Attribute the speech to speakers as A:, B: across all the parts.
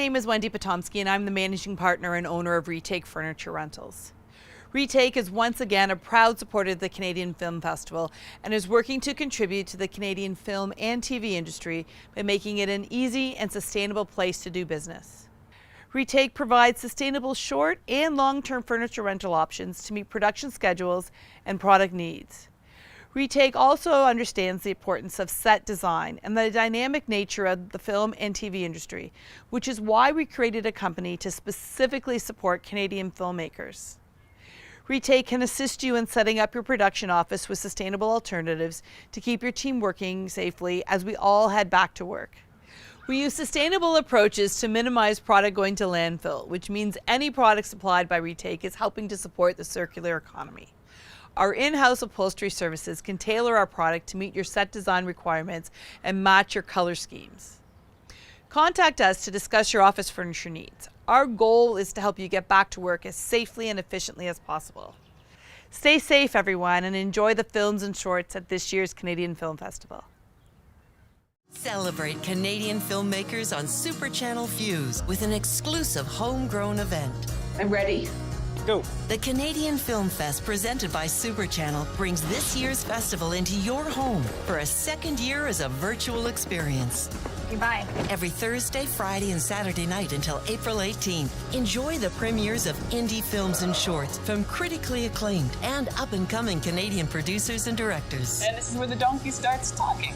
A: name is Wendy Potomsky, and I'm the managing partner and owner of Retake Furniture Rentals. Retake is once again a proud supporter of the Canadian Film Festival and is working to contribute to the Canadian film and TV industry by making it an easy and sustainable place to do business. Retake provides sustainable short and long-term furniture rental options to meet production schedules and product needs. Retake also understands the importance of set design and the dynamic nature of the film and TV industry, which is why we created a company to specifically support Canadian filmmakers. Retake can assist you in setting up your production office with sustainable alternatives to keep your team working safely as we all head back to work. We use sustainable approaches to minimize product going to landfill, which means any product supplied by Retake is helping to support the circular economy. Our in-house upholstery services can tailor our product to meet your set design requirements and match your color schemes. Contact us to discuss your office furniture needs. Our goal is to help you get back to work as safely and efficiently as possible. Stay safe, everyone, and enjoy the films and shorts at this year's Canadian Film Festival.
B: Celebrate Canadian filmmakers on Super Channel Fuse with an exclusive homegrown event.
C: I'm ready.
D: Go.
B: The Canadian Film Fest, presented by Super Channel, brings this year's festival into your home for a second year as a virtual experience.
C: Goodbye.
B: Every Thursday, Friday, and Saturday night until April 18th. Enjoy the premieres of indie films and shorts from critically acclaimed and up-and-coming Canadian producers and directors.
E: And this is where the donkey starts talking.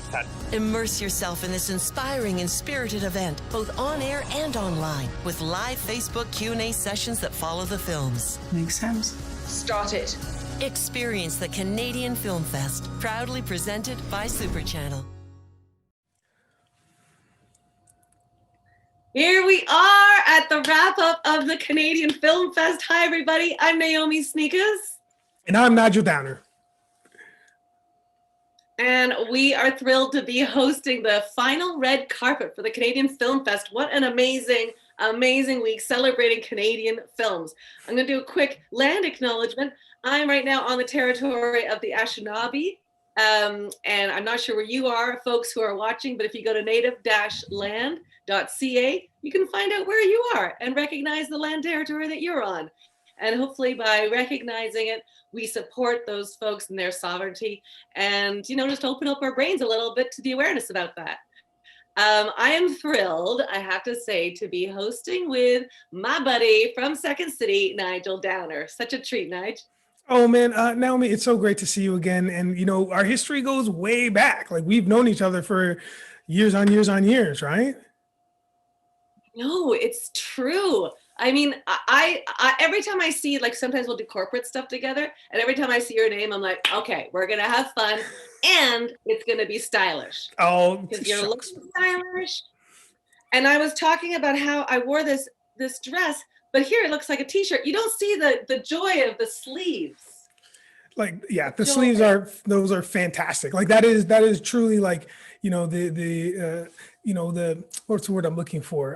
B: Immerse yourself in this inspiring and spirited event, both on air and online, with live Facebook Q&A sessions that follow the films.
E: Makes sense.
C: Start it.
B: Experience the Canadian Film Fest, proudly presented by Super Channel.
F: Here we are at the wrap-up of the Canadian Film Fest. Hi, everybody. I'm Naomi Snieckus.
D: And I'm Nigel Downer.
F: And we are thrilled to be hosting the final red carpet for the Canadian Film Fest. What an amazing, amazing week celebrating Canadian films. I'm going to do a quick land acknowledgement. I'm right now on the territory of the Anishinaabe. And I'm not sure where you are, folks who are watching, but if you go to native-land.ca, you can find out where you are and recognize the land territory that you're on. And hopefully by recognizing it, we support those folks and their sovereignty and, just open up our brains a little bit to the awareness about that. I am thrilled, I have to say, to be hosting with my buddy from Second City, Nigel Downer. Such a treat, Nigel.
D: Oh man, Naomi, it's so great to see you again. And our history goes way back. Like we've known each other for years on years on years, right?
F: No, it's true. I mean, I every time I see, like, sometimes we'll do corporate stuff together, and every time I see your name, I'm like, okay, we're gonna have fun, and it's gonna be stylish.
D: Oh,
F: because you're looking stylish. And I was talking about how I wore this dress, but here it looks like a t-shirt. You don't see the joy of the sleeves.
D: Like, yeah, the sleeves those are fantastic. Like that is truly like, the what's the word I'm looking for?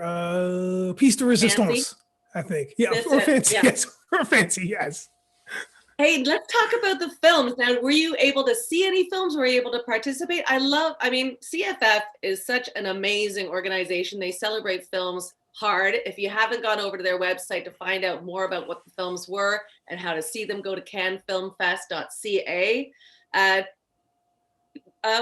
D: Piece de resistance, I think. Yeah, or fancy, yes. Or fancy, yes.
F: Hey, let's talk about the films. Now, were you able to see any films? Were you able to participate? CFF is such an amazing organization. They celebrate films hard. If you haven't gone over to their website to find out more about what the films were and how to see them, go to canfilmfest.ca.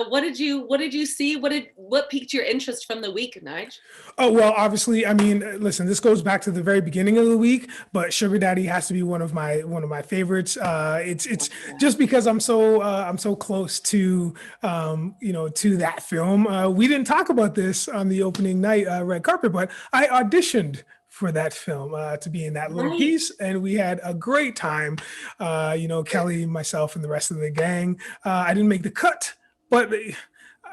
F: What did you see? What piqued your interest from the week, Nige?
D: Oh, well, obviously, I mean, listen, this goes back to the very beginning of the week, but Sugar Daddy has to be one of my favorites. It's just because I'm so close to to that film. We didn't talk about this on the opening night red carpet, but I auditioned for that film to be in that little piece, and we had a great time. Kelly, myself, and the rest of the gang. I didn't make the cut, but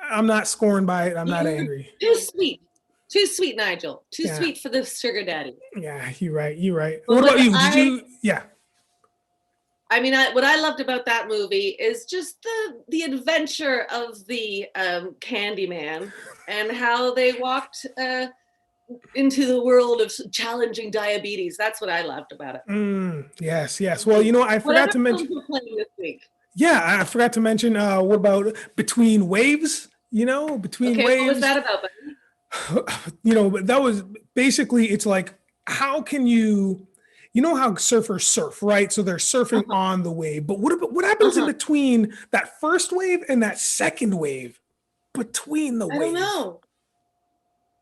D: I'm not scorned by it. I'm not angry.
F: Too sweet, Nigel. Too sweet for the sugar daddy.
D: Yeah, you're right. What about you? Yeah.
F: I mean, what I loved about that movie is just the adventure of the Candyman and how they walked into the world of challenging diabetes. That's what I loved about it.
D: Yes. Well, I forgot to mention.
F: Playing this week?
D: Yeah, I forgot to mention. What about Between Waves? Between Waves.
F: What was that about, buddy?
D: But that was basically, it's like, how can you, how surfers surf, right? So they're surfing on the wave, but what happens in between that first wave and that second wave? Between the
F: I don't
D: waves.
F: know.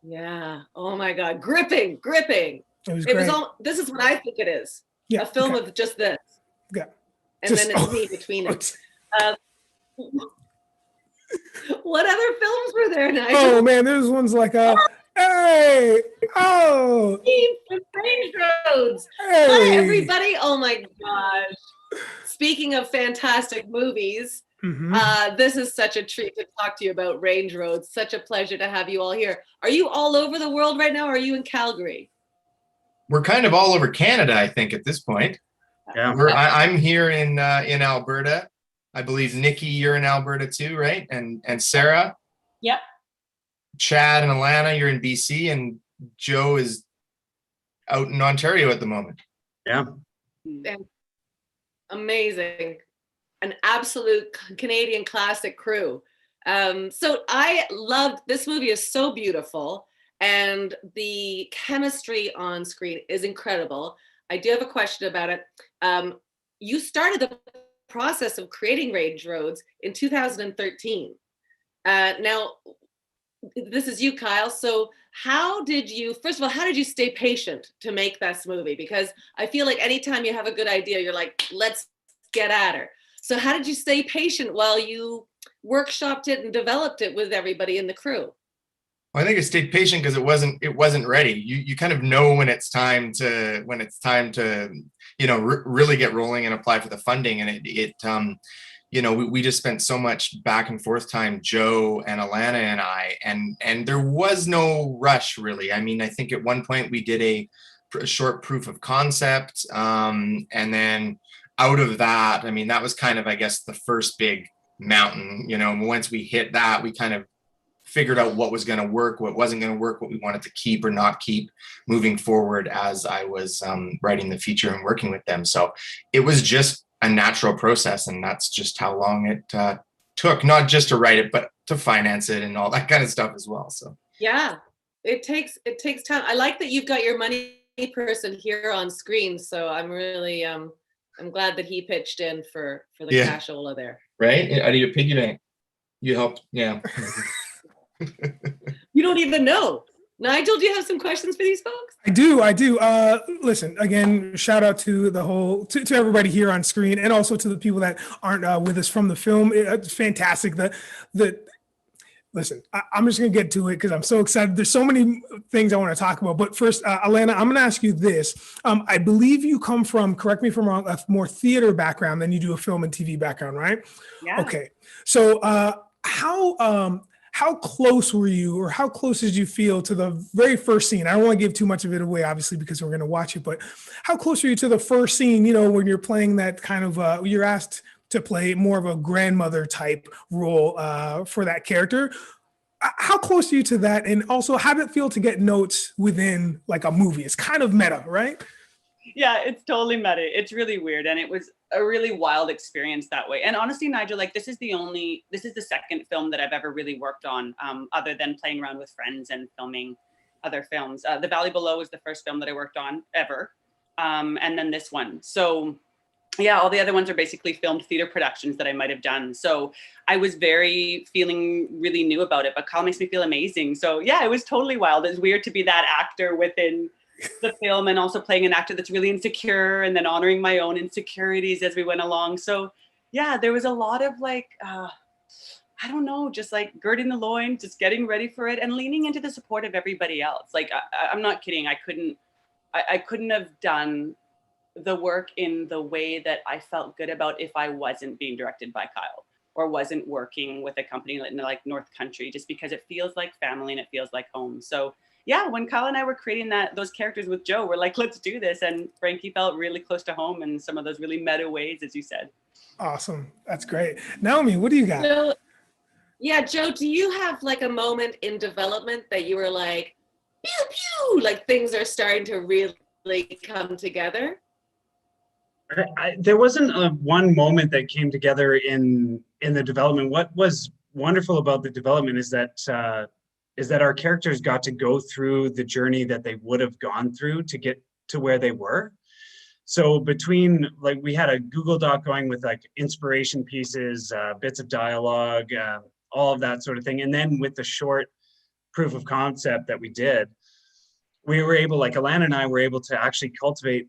F: Yeah. Oh my God. Gripping.
D: It was
F: It
D: great.
F: was all. This is what I think it is.
D: Yeah,
F: A film
D: okay.
F: of just this,
D: Yeah.
F: and then it's me between it. What other films were there, Nigel?
D: Oh man, there's ones like hey, oh,
F: From Range Roads.
D: hey.
F: Hi everybody. Oh my gosh. Speaking of fantastic movies, this is such a treat to talk to you about Range Roads. Such a pleasure to have you all here. Are you all over the world right now, or are you in Calgary?
G: We're kind of all over Canada, I think, at this point.
H: Yeah.
G: I'm here in Alberta. I believe Nikki, you're in Alberta too, right? And Sarah.
E: Yep.
G: Chad and Alana, you're in BC, and Joe is out in Ontario at the moment.
H: Yeah.
F: Amazing. An absolute Canadian classic crew. So I loved, this movie is so beautiful, and the chemistry on screen is incredible. I do have a question about it. You started the process of creating Range Roads in 2013. Now, this is you, Kyle. So how did you, first of all, how did you stay patient to make this movie? Because I feel like anytime you have a good idea, you're like, let's get at her. So how did you stay patient while you workshopped it and developed it with everybody in the crew?
G: Well, I think I stayed patient because it wasn't ready. You kind of know when it's time to really get rolling and apply for the funding. And we just spent so much back and forth time, Joe and Alana and I, and there was no rush really. I mean, I think at one point we did a short proof of concept, and then out of that, I mean, that was kind of, I guess, the first big mountain. Once we hit that, we kind of figured out what was going to work, what wasn't going to work, what we wanted to keep or not keep moving forward as I was writing the feature and working with them. So it was just a natural process, and that's just how long it took, not just to write it, but to finance it and all that kind of stuff as well. So
F: yeah, it takes time. I like that you've got your money person here on screen. So I'm really I'm glad that he pitched in for the cashola there.
G: Right, out of your piggy bank, you helped. Yeah.
F: You don't even know. Nigel, do you have some questions for these folks?
D: I do. Listen, again, shout out to to everybody here on screen, and also to the people that aren't with us from the film. It's fantastic. Listen, I'm just going to get to it because I'm so excited. There's so many things I want to talk about. But first, Alana, I'm going to ask you this. I believe you come from, correct me if I'm wrong, a more theater background than you do a film and TV background, right?
E: Yeah.
D: Okay. So how close were you, or how close did you feel to the very first scene? I don't want to give too much of it away, obviously, because we're going to watch it, but how close are you to the first scene, when you're playing that kind of, you're asked to play more of a grandmother type role for that character? How close are you to that? And also, how did it feel to get notes within like a movie? It's kind of meta, right?
E: Yeah, it's totally meta. It's really weird. And it was a really wild experience that way. And honestly, Nigel, this is the second film that I've ever really worked on, other than playing around with friends and filming other films. The Valley Below was the first film that I worked on ever. And then this one. So yeah, all the other ones are basically filmed theater productions that I might have done. So I was feeling really new about it, but Kyle makes me feel amazing. So yeah, it was totally wild. It's weird to be that actor within the film and also playing an actor that's really insecure and then honoring my own insecurities as we went along. So yeah, there was a lot of I don't know, just like girding the loins, just getting ready for it and leaning into the support of everybody else. Like, I'm not kidding. I couldn't have done the work in the way that I felt good about if I wasn't being directed by Kyle or wasn't working with a company like North Country, just because it feels like family and it feels like home. So yeah, when Kyle and I were creating those characters with Joe, we're like, let's do this. And Frankie felt really close to home in some of those really meta ways, as you said.
D: Awesome. That's great. Naomi, what do you got?
F: So, yeah, Joe, do you have like a moment in development that you were like, pew, pew, like things are starting to really come together?
H: There wasn't one moment that came together in the development. What was wonderful about the development is that is that our characters got to go through the journey that they would have gone through to get to where they were. So between, like, we had a Google Doc going with like inspiration pieces, bits of dialogue, all of that sort of thing. And then with the short proof of concept that we did, we were able, like Alana and I were able to actually cultivate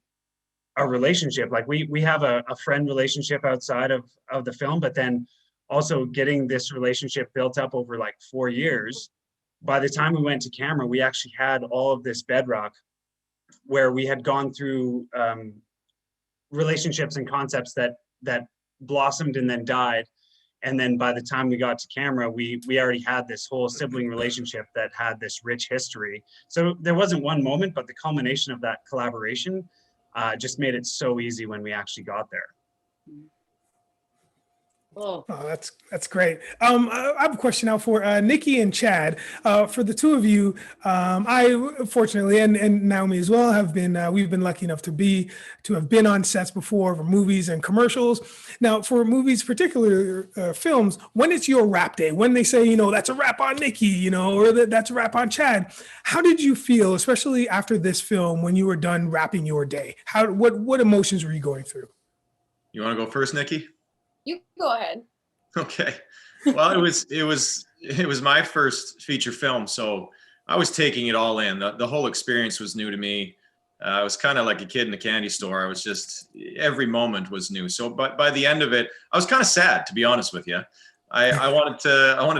H: a relationship. Like we have a friend relationship outside of the film, but then also getting this relationship built up over like 4 years. By the time we went to camera, we actually had all of this bedrock where we had gone through relationships and concepts that blossomed and then died. And then by the time we got to camera, we already had this whole sibling relationship that had this rich history. So there wasn't one moment, but the culmination of that collaboration just made it so easy when we actually got there.
F: Oh,
D: That's great. I have a question now for Nikki and Chad. For the two of you, I fortunately and Naomi as well have been we've been lucky enough to have been on sets before for movies and commercials. Now, for movies, particular films, when it's your wrap day, when they say, that's a wrap on Nikki, or that's a wrap on Chad, how did you feel, especially after this film, when you were done wrapping your day? What emotions were you going through?
I: You want to go first, Nikki?
C: You go ahead.
I: Okay. Well, it was my first feature film, so I was taking it all in. The whole experience was new to me. I was kind of like a kid in a candy store. I was just, every moment was new. So, but by the end of it, I was kind of sad, to be honest with you. I wanted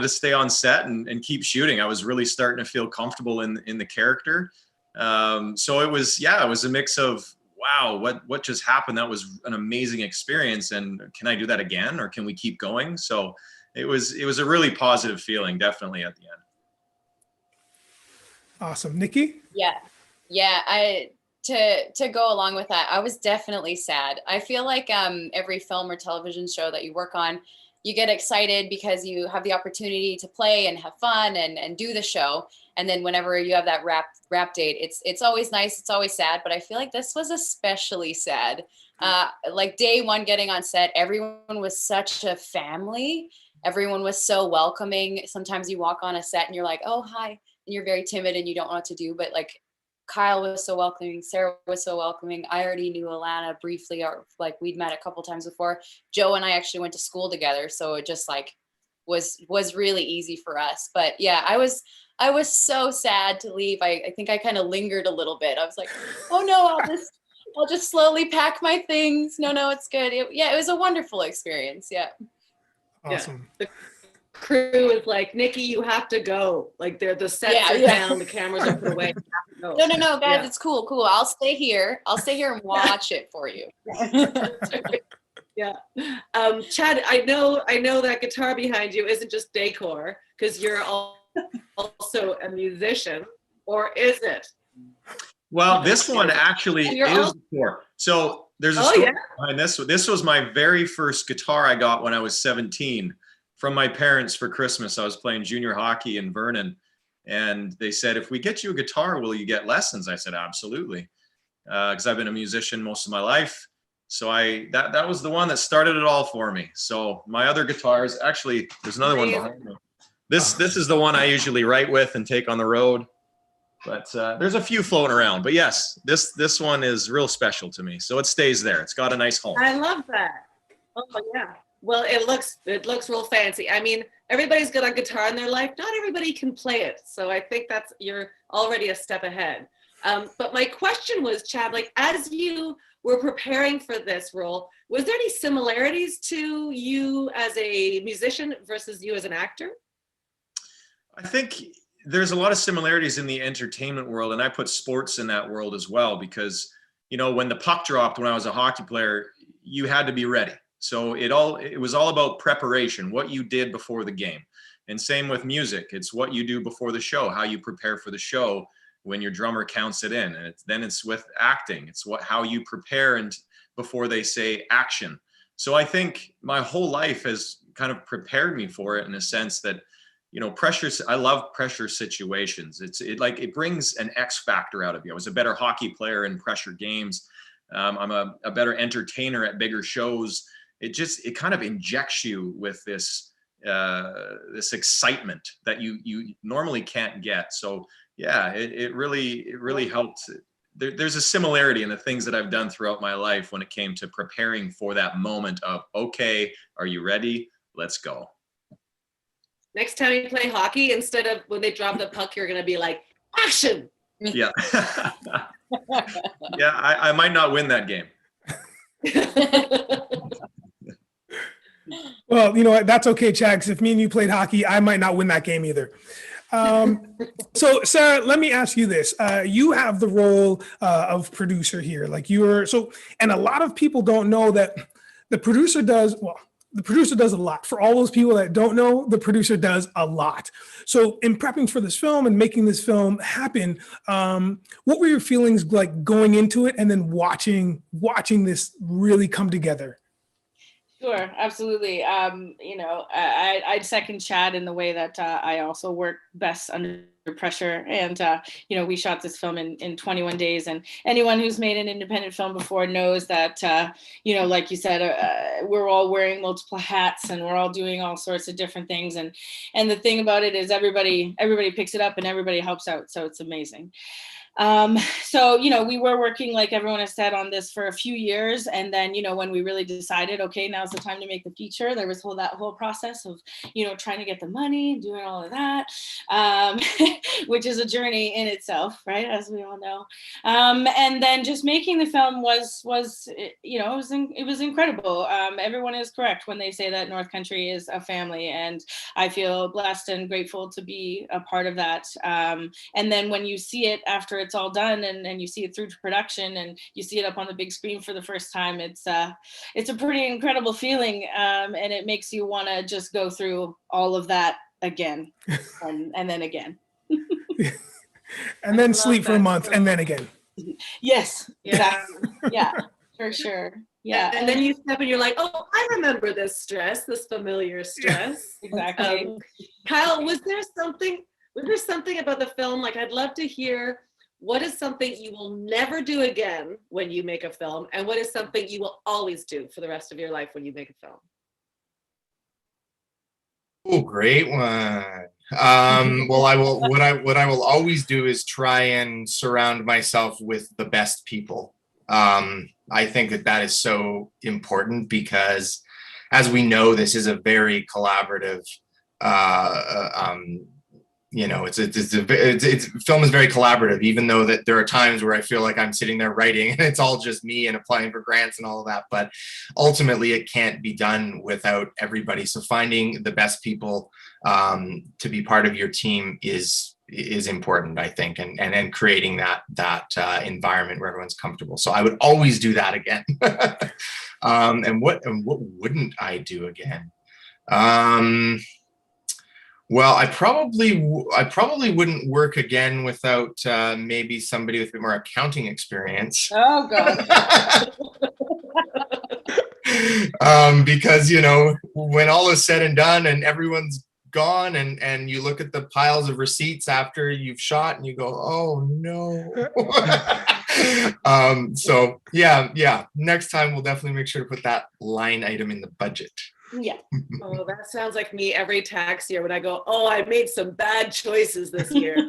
I: to stay on set and keep shooting. I was really starting to feel comfortable in the character. So it was a mix of, wow, what just happened? That was an amazing experience. And can I do that again, or can we keep going? So it was a really positive feeling, definitely, at the end.
D: Awesome. Nikki?
C: Yeah. To go along with that, I was definitely sad. I feel like every film or television show that you work on, you get excited because you have the opportunity to play and have fun and do the show. And then whenever you have that wrap date, it's always nice. It's always sad, but I feel like this was especially sad. Like day one getting on set, everyone was such a family. Everyone was so welcoming. Sometimes you walk on a set and you're like, oh, hi. And you're very timid and you don't know what to do. But like Kyle was so welcoming. Sarah was so welcoming. I already knew Alana briefly, or like we'd met a couple times before. Joe and I actually went to school together. So it just like was really easy for us. But yeah, I was so sad to leave. I think I kind of lingered a little bit. I was like, oh no, I'll just slowly pack my things. No, it's good. It was a wonderful experience. Yeah.
D: Awesome.
F: Yeah. The crew is like, Nikki, you have to go. Like the sets are down, the cameras are put away.
C: No, guys, it's cool. I'll stay here and watch it for you.
F: Yeah. Chad, I know that guitar behind you isn't just decor, because you're also a musician, or is it?
I: Well, this one actually is decor. So there's a story behind this. This was my very first guitar I got when I was 17 from my parents for Christmas. I was playing junior hockey in Vernon, and they said, if we get you a guitar, will you get lessons? I said, absolutely, because I've been a musician most of my life. So that was the one that started it all for me. So my other guitars, actually, there's another one behind me. This is the one I usually write with and take on the road. But there's a few floating around. But yes, this one is real special to me. So it stays there. It's got a nice home.
F: I love that. Oh yeah. Well, it looks real fancy. I mean, everybody's got a guitar in their life. Not everybody can play it. So I think you're already a step ahead. But my question was, Chad, like as you were preparing for this role, was there any similarities to you as a musician versus you as an actor?
I: I think there's a lot of similarities in the entertainment world, and I put sports in that world as well, because, when the puck dropped when I was a hockey player, you had to be ready. So it was all about preparation, what you did before the game. And same with music. It's what you do before the show, how you prepare for the show when your drummer counts it in. And then it's with acting. It's how you prepare and before they say action. So I think my whole life has kind of prepared me for it in a sense that, I love pressure situations. It brings an X factor out of you. I was a better hockey player in pressure games. I'm a better entertainer at bigger shows. It kind of injects you with this this excitement that you normally can't get. So yeah, it really helped. There's a similarity in the things that I've done throughout my life when it came to preparing for that moment of, okay, are you ready? Let's go.
F: Next time you play hockey, instead of when they drop the puck, you're going to be like, action.
I: Yeah. Yeah, I might not win that game.
D: Well, you know what? That's okay, Chad, 'cause if me and you played hockey, I might not win that game either. So Sarah, let me ask you this. You have the role of producer here. Like and a lot of people don't know that the producer does a lot. For all those people that don't know, the producer does a lot. So in prepping for this film and making this film happen, what were your feelings like going into it and then watching this really come together?
J: Sure, absolutely. I'd second Chad in the way that I also work best under pressure. And, we shot this film in 21 days. And anyone who's made an independent film before knows that, like you said, we're all wearing multiple hats and we're all doing all sorts of different things. And the thing about it is everybody picks it up and everybody helps out. So it's amazing. We were working, like everyone has said, on this for a few years. And then, when we really decided, okay, now's the time to make the feature, there was that whole process of, trying to get the money, doing all of that, which is a journey in itself, right? As we all know. And then just making the film was it was incredible. Everyone is correct when they say that North Country is a family, and I feel blessed and grateful to be a part of that. And then when you see it after it's all done and you see it through to production and you see it up on the big screen for the first time, it's a pretty incredible feeling, and it makes you want to just go through all of that again and then again.
D: And then sleep for a month and then again.
J: Yes, exactly. Yeah, for sure. Yeah.
F: And then you step and you're like, oh, I remember this stress, this familiar stress.
J: Exactly.
F: Kyle, was there something about the film? Like, I'd love to hear, what is something you will never do again when you make a film? And what is something you will always do for the rest of your life when you make a film?
G: Oh, great one. Well, what I will always do is try and surround myself with the best people. I think that is so important because, as we know, this is a very collaborative film is very collaborative, even though that there are times where I feel like I'm sitting there writing and it's all just me and applying for grants and all of that. But ultimately it can't be done without everybody. So finding the best people to be part of your team is important, I think, and creating that environment where everyone's comfortable. So I would always do that again. And what wouldn't I do again? Well, I probably wouldn't work again without maybe somebody with a bit more accounting experience.
J: Oh God.
G: Because when all is said and done and everyone's gone and you look at the piles of receipts after you've shot and you go, oh no. So yeah. Next time we'll definitely make sure to put that line item in the budget.
J: Yeah.
F: Oh, that sounds like me every tax year when I go, oh, I made some bad choices this year.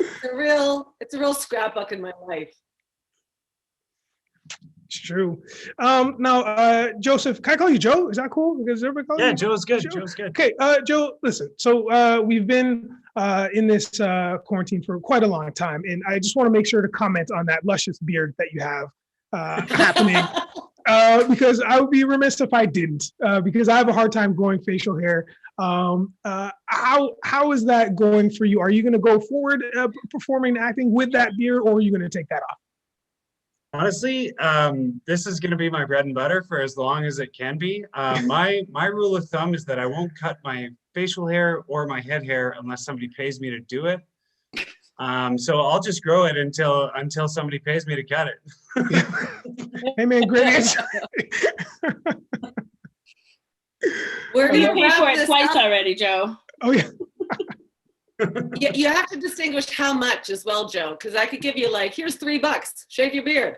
F: It's a real scrapbook in my life.
D: It's true. Now, Joseph, can I call you Joe? Is that cool? Because everybody calls you?
H: Joe's good. Joe's good.
D: Okay, Joe, listen. So we've been in this quarantine for quite a long time, and I just want to make sure to comment on that luscious beard that you have happening. Because I would be remiss if I didn't, because I have a hard time growing facial hair. How is that going for you? Are you going to go forward performing acting with that beard, or are you going to take that off?
H: Honestly, this is going to be my bread and butter for as long as it can be. My rule of thumb is that I won't cut my facial hair or my head hair unless somebody pays me to do it. So I'll just grow it until somebody pays me to cut it.
D: Hey man, great answer.
F: We're
J: You
F: gonna
J: paid
F: wrap
J: for it
F: this
J: twice
F: up.
J: already, Joe.
D: Oh yeah.
F: You have to distinguish how much as well, Joe, because I could give you like, here's $3, shave your beard.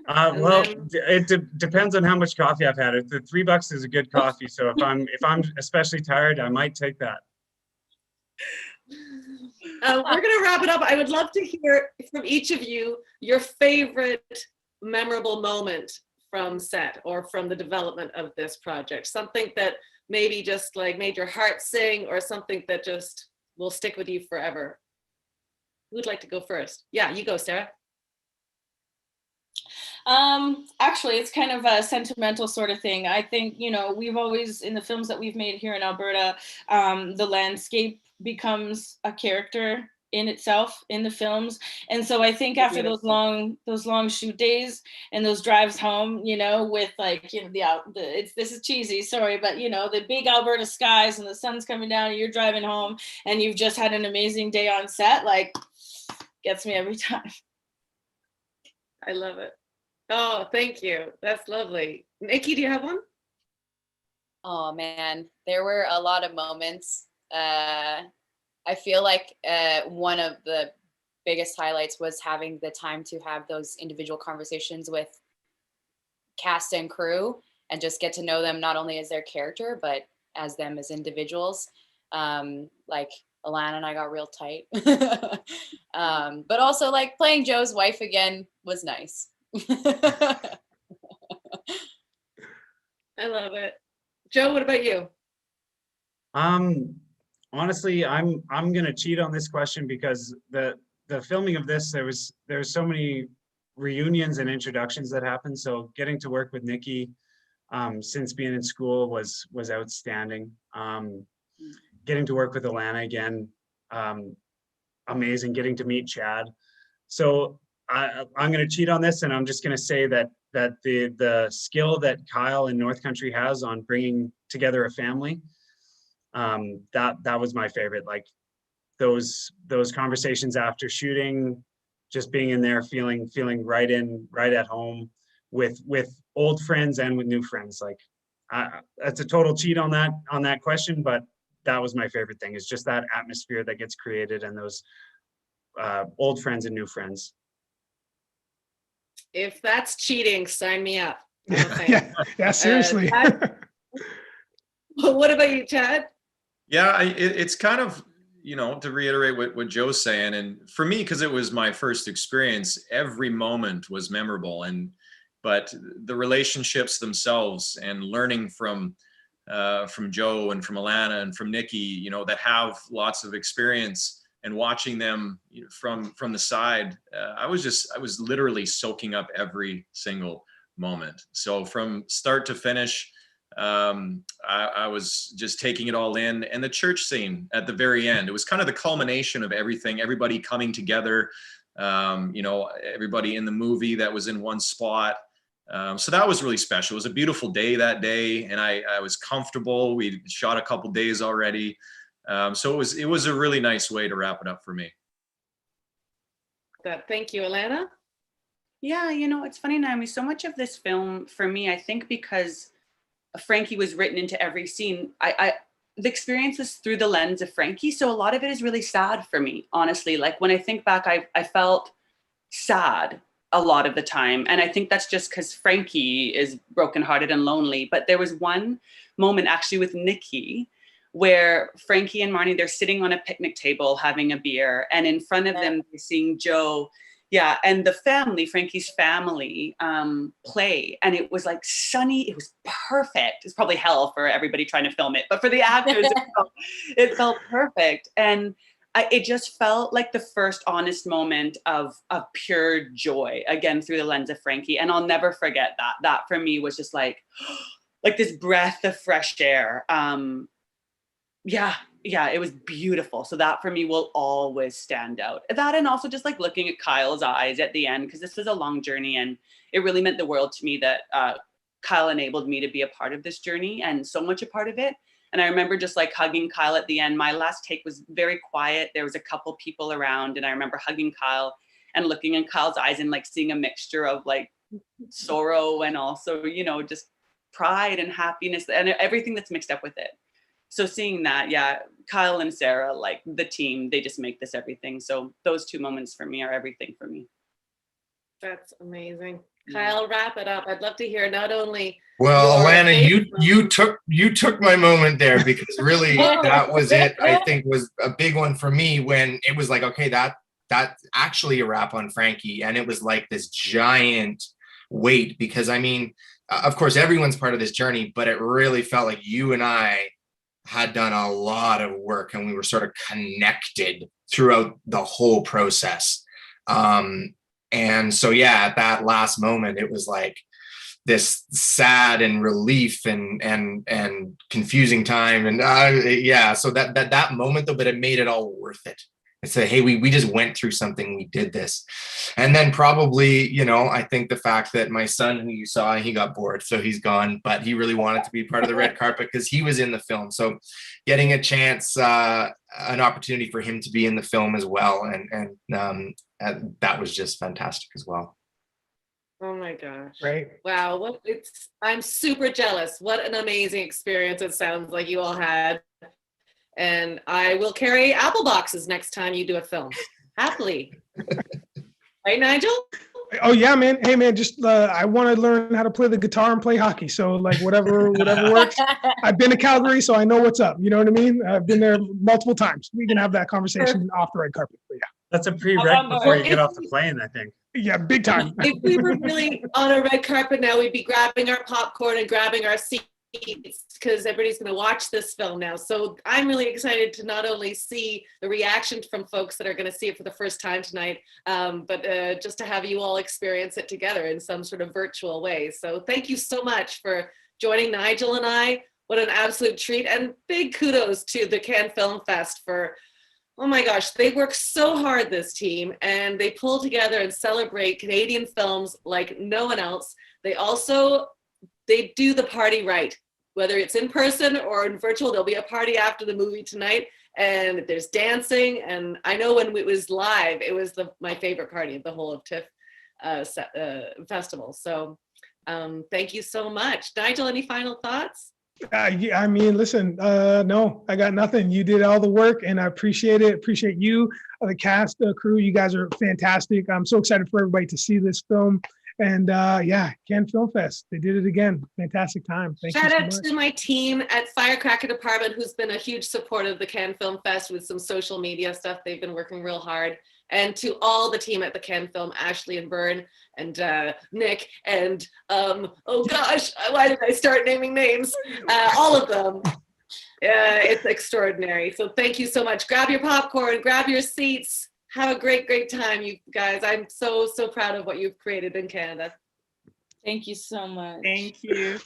H: Well, it depends on how much coffee I've had. If the $3 is a good coffee, so if I'm especially tired, I might take that.
F: We're gonna wrap it up. I would love to hear from each of you your favorite memorable moment from set or from the development of this project. Something that maybe just like made your heart sing, or something that just will stick with you forever. Who would like to go first? Yeah, you go, Sarah.
J: Actually, it's kind of a sentimental sort of thing. I think, we've always, in the films that we've made here in Alberta, the landscape becomes a character in itself in the films. And so I think after those long shoot days and those drives home, with this is cheesy, sorry, but the big Alberta skies and the sun's coming down and you're driving home and you've just had an amazing day on set, like, gets me every time.
F: I love it. Oh, thank you. That's lovely. Nikki, do you have one?
C: Oh man, there were a lot of moments. I feel like one of the biggest highlights was having the time to have those individual conversations with cast and crew and just get to know them not only as their character, but as them as individuals. Like Alana and I got real tight. But also like playing Joe's wife again was nice.
F: I love it. Joe, what about you?
H: Honestly, I'm gonna cheat on this question because the filming of this, there's so many reunions and introductions that happened. So getting to work with Nikki since being in school was outstanding. Getting to work with Alana again, amazing. Getting to meet Chad. So I'm going to cheat on this, and I'm just going to say that the skill that Kyle in North Country has on bringing together a family, that was my favorite. Like those conversations after shooting, just being in there, feeling right at home with old friends and with new friends. Like that's a total cheat on that question, but that was my favorite thing. Is just that atmosphere that gets created and those old friends and new friends.
F: If that's cheating, sign me up.
D: Yeah, seriously.
F: What about you, Chad?
I: Yeah, it's kind of, to reiterate what Joe's saying, and for me, because it was my first experience, every moment was memorable. But the relationships themselves and learning from Joe and from Alana and from Nikki, that have lots of experience, and watching them from the side, I was literally soaking up every single moment. So from start to finish, I was just taking it all in. And the church scene at the very end, it was kind of the culmination of everything, everybody coming together, everybody in the movie that was in one spot. So that was really special. It was a beautiful day that day, and I was comfortable. We shot a couple days already. So it was a really nice way to wrap it up for me.
F: Thank you, Alana.
E: Yeah, it's funny, Naomi, so much of this film for me, I think because Frankie was written into every scene, the experience was through the lens of Frankie. So a lot of it is really sad for me, honestly. Like when I think back, I felt sad a lot of the time. And I think that's just because Frankie is brokenhearted and lonely. But there was one moment actually with Nikki where Frankie and Marnie, they're sitting on a picnic table having a beer, and in front of them, they're seeing Joe, and the family, Frankie's family, play. And it was like sunny, it was perfect. It's probably hell for everybody trying to film it, but for the actors, it felt perfect. And it just felt like the first honest moment of pure joy, again, through the lens of Frankie. And I'll never forget that. That for me was just like this breath of fresh air. It was beautiful. So that for me will always stand out. That, and also just like looking at Kyle's eyes at the end, because this was a long journey, and it really meant the world to me that Kyle enabled me to be a part of this journey, and so much a part of it. And I remember just like hugging Kyle at the end. My last take was very quiet. There was a couple people around, and I remember hugging Kyle and looking in Kyle's eyes and like seeing a mixture of like sorrow and also, just pride and happiness and everything that's mixed up with it. So seeing that, Kyle and Sarah, like the team, they just make this everything. So those two moments for me are everything for me.
F: That's amazing. Kyle, wrap it up. I'd love to hear not only
G: Well,
F: your
G: Alana,
F: favorite
G: you took my moment there, because really that was it. I think was a big one for me, when it was like, okay, that's actually a wrap on Frankie, and it was like this giant weight, because I mean, of course, everyone's part of this journey, but it really felt like you and I had done a lot of work, and we were sort of connected throughout the whole process. And so, yeah, at that last moment, it was like this sad and relief and confusing time. And yeah, so that moment though, but it made it all worth it. It's like, hey, we just went through something, we did this. And then probably, you know, I think the fact that my son, who you saw, he got bored, so he's gone, but he really wanted to be part of the red carpet because he was in the film. So getting a chance, an opportunity for him to be in the film as well. And that was just fantastic as well.
F: Oh my gosh.
D: Right.
F: Wow. I'm super jealous. What an amazing experience it sounds like you all had. And I will carry apple boxes next time you do a film. Happily. Right, Nigel?
D: Oh yeah, man. Hey man, just I want to learn how to play the guitar and play hockey. So like whatever works. I've been to Calgary, so I know what's up. You know what I mean? I've been there multiple times. We can have that conversation off the red carpet. But yeah.
H: That's a prereq before you get off the plane, I think.
D: Yeah, big time.
F: If we were really on a red carpet now, we'd be grabbing our popcorn and grabbing our seats, because everybody's going to watch this film now. So I'm really excited to not only see the reaction from folks that are going to see it for the first time tonight, but just to have you all experience it together in some sort of virtual way. So thank you so much for joining Nigel and I. What an absolute treat. And big kudos to the Cannes Film Fest for, oh my gosh, they work so hard, this team, and they pull together and celebrate Canadian films like no one else. They do the party right. Whether it's in person or in virtual, there'll be a party after the movie tonight, and there's dancing. And I know when it was live, it was my favorite party of the whole of TIFF festival. So thank you so much. Nigel, any final thoughts?
D: Yeah, I mean, listen, no, I got nothing. You did all the work, and I appreciate it. Appreciate you, the cast, crew. You guys are fantastic. I'm so excited for everybody to see this film. And yeah, Cannes Film Fest, they did it again. Fantastic time. Thank you so much.
F: Shout out to my team at Firecracker Department, who's been a huge support of the Cannes Film Fest with some social media stuff. They've been working real hard. And to all the team at the Cannes Film, Ashley and Byrne and Nick and oh gosh, why did I start naming names? All of them. It's extraordinary. So thank you so much. Grab your popcorn, grab your seats. Have a great, great time, you guys. I'm so, so proud of what you've created in Canada.
J: Thank you so much.
E: Thank you.